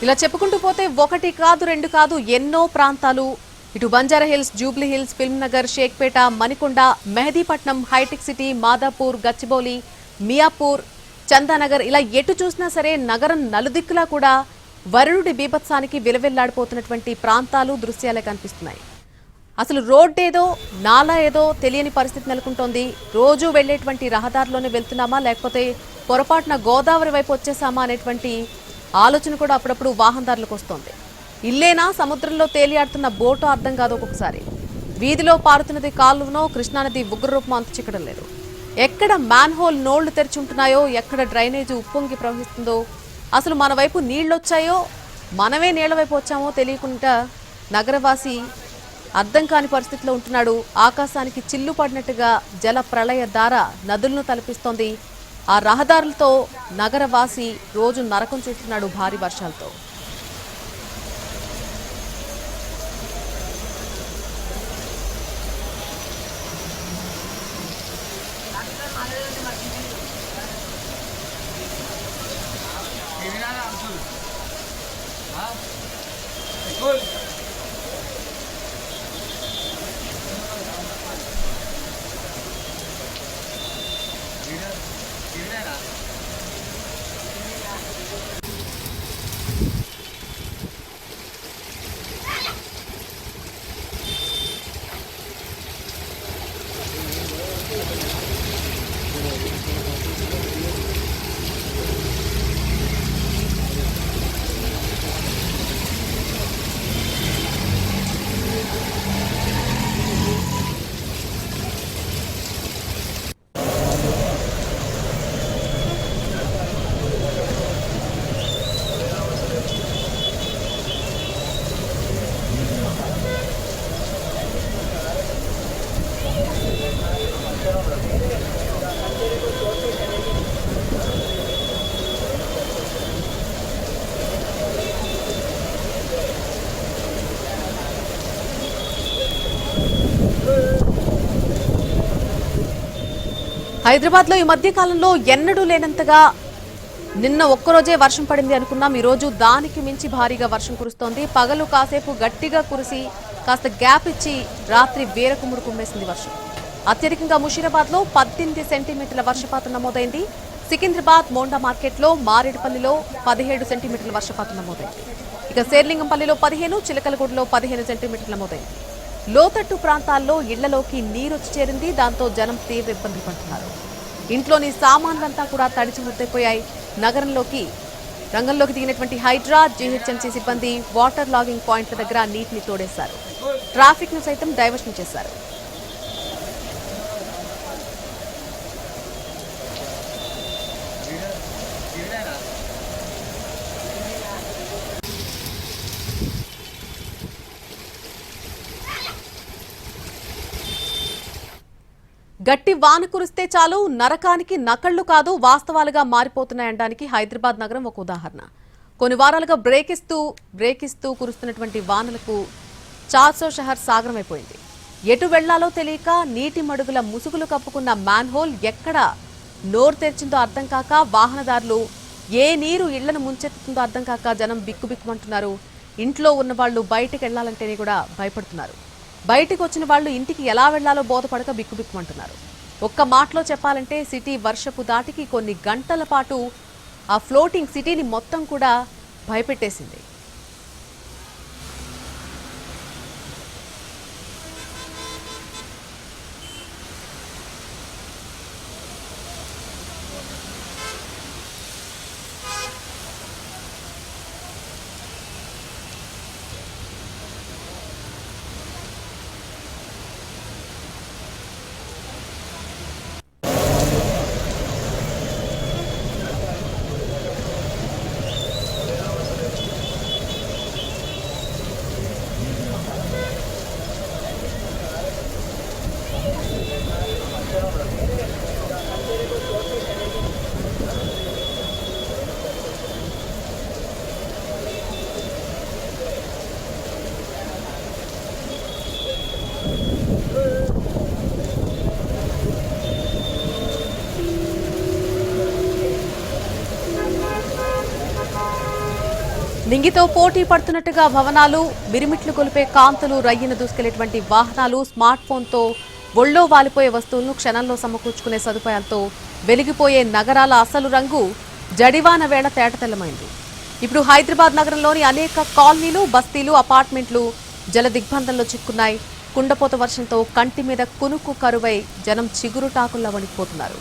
ఇలా చెప్పుకుంటూ పోతే ఒకటి కాదు రెండు కాదు ఎన్నో ప్రాంతాలు ఇటు Banjara Hills, Jubilee Hills, film Nagar, Shaikpet, Manikonda, Mehdipatnam, Hitec City, Madhapur, Gachibowli, Miyapur, Chandanagar ఇలా ఎటు చూసినా సరే నగరం నలుదిక్కులా కూడా వరుణుడి బీభత్సానికి విలవిల్లాడిపోతున్నటువంటి ప్రాంతాలు దృశ్యాలే కనిపిస్తున్నాయి. అసలు రోడ్డేదో నాలా ఏదో తెలియని పరిస్థితి నెలకొంటోంది. రోజు వెళ్లేటువంటి రహదారిలోనే వెళ్తున్నామా లేకపోతే పొరపాటున గోదావరి వైపు వచ్చేసామా అనేటువంటి ఆలోచన కూడా అప్పుడప్పుడు వాహనదారులకు వస్తోంది. ఇల్లేనా సముద్రంలో తేలియాడుతున్న బోటు అర్థం కాదు ఒక్కొక్కసారి. వీధిలో పారుతున్నది కాలువనో కృష్ణానది ఉగ్రరూపం అంతు చిక్కడం లేదు. ఎక్కడ మ్యాన్ హోల్ నోళ్లు తెరిచి ఉంటున్నాయో, ఎక్కడ డ్రైనేజ్ ఉప్పొంగి ప్రవహిస్తుందో, అసలు మన వైపు నీళ్లొచ్చాయో మనమే నీళ్ల వైపు వచ్చామో తెలియకుండా నగరవాసి అర్థం కాని పరిస్థితిలో ఉంటున్నాడు. ఆకాశానికి చిల్లు పడినట్టుగా జల ప్రళయ ధార నదులను తలపిస్తోంది. ఆ రహదారులతో నగరవాసి రోజు నరకం చూస్తున్నాడు భారీ వర్షాలతో. హైదరాబాద్ లో ఈ మధ్య కాలంలో ఎన్నడూ లేనంతగా నిన్న ఒక్కరోజే వర్షం పడింది అనుకున్నాం. ఈ రోజు దానికి మించి భారీగా వర్షం కురుస్తోంది. పగలు కాసేపు గట్టిగా కురిసి కాస్త గ్యాప్ ఇచ్చి రాత్రి వేరకుముడు కుమ్మేసింది వర్షం. అత్యధికంగా ముషీరాబాద్ లో 18 సెంటీమీటర్ల వర్షపాతం నమోదైంది. సికింద్రాబాద్ మోండా మార్కెట్ లో, మారేడుపల్లిలో 17 సెంటీమీటర్ల వర్షపాతం నమోదైంది. ఇక శేర్లింగంపల్లిలో 15, చిలకలగూడలో 15 సెంటీమీటర్లు నమోదైంది. లోతట్టు ప్రాంతాల్లో ఇళ్లలోకి నీరొచ్చి చేరింది. దాంతో జనం తీవ్ర ఇబ్బందులు పడుతున్నారు. ఇంట్లోని సామాన్లంతా కూడా తడిచి ముద్దైపోయాయి. రంగంలోకి దిగినటువంటి హైడ్రా, జీహెచ్ఎంసీ సిబ్బంది వాటర్ లాగింగ్ పాయింట్ల దగ్గర నీటిని తోడేశారు. ట్రాఫిక్ ను సైతం డైవర్షన్ చేశారు. గట్టి వాన కురిస్తే చాలు నరకానికి నకళ్లు కాదు వాస్తవాలుగా మారిపోతున్నాయనడానికి హైదరాబాద్ నగరం ఒక ఉదాహరణ. కొన్ని వారాలుగా బ్రేకిస్తూ కురుస్తున్నటువంటి వానలకు చార్సో షహర్ సాగరమైపోయింది. ఎటు వెళ్లాలో తెలియక నీటి మడుగుల ముసుగులు కప్పుకున్న మ్యాన్ హోల్ ఎక్కడ నోరు తెరిచిందో అర్థం కాక, వాహనదారులు ఏ నీరు ఇళ్లను ముంచెత్తుతుందో అర్థం కాక జనం బిక్కుబిక్కుమంటున్నారు. ఇంట్లో ఉన్న వాళ్ళు బయటకు వెళ్లాలంటేనే కూడా భయపడుతున్నారు. బయటకు వచ్చిన వాళ్ళు ఇంటికి ఎలా వెళ్లాలో బోధపడక బిక్కుబిక్కుమంటున్నారు. ఒక్క మాటలో చెప్పాలంటే సిటీ వర్షపు దాటికి కొన్ని గంటల పాటు ఆ ఫ్లోటింగ్ సిటీని మొత్తం కూడా భయపెట్టేసింది. నింగితో పోటీ పడుతున్నట్టుగా భవనాలు, మిరిమిట్లు కొలిపే కాంతులు, రయ్యను దూసుకెళ్లేటువంటి వాహనాలు, స్మార్ట్ ఫోన్తో ఒళ్ళో వాలిపోయే వస్తువులను క్షణంలో సమకూర్చుకునే సదుపాయాలతో వెలిగిపోయే నగరాల అసలు రంగు జడివాన వేళ తేటతెల్లమైంది. ఇప్పుడు హైదరాబాద్ నగరంలోని అనేక కాలనీలు, బస్తీలు, అపార్ట్మెంట్లు జల దిగ్బంధంలో చిక్కున్నాయి. కుండపోత వర్షంతో కంటి మీద కునుకు కరువై జనం చిగురుటాకుల్లా వణికిపోతున్నారు.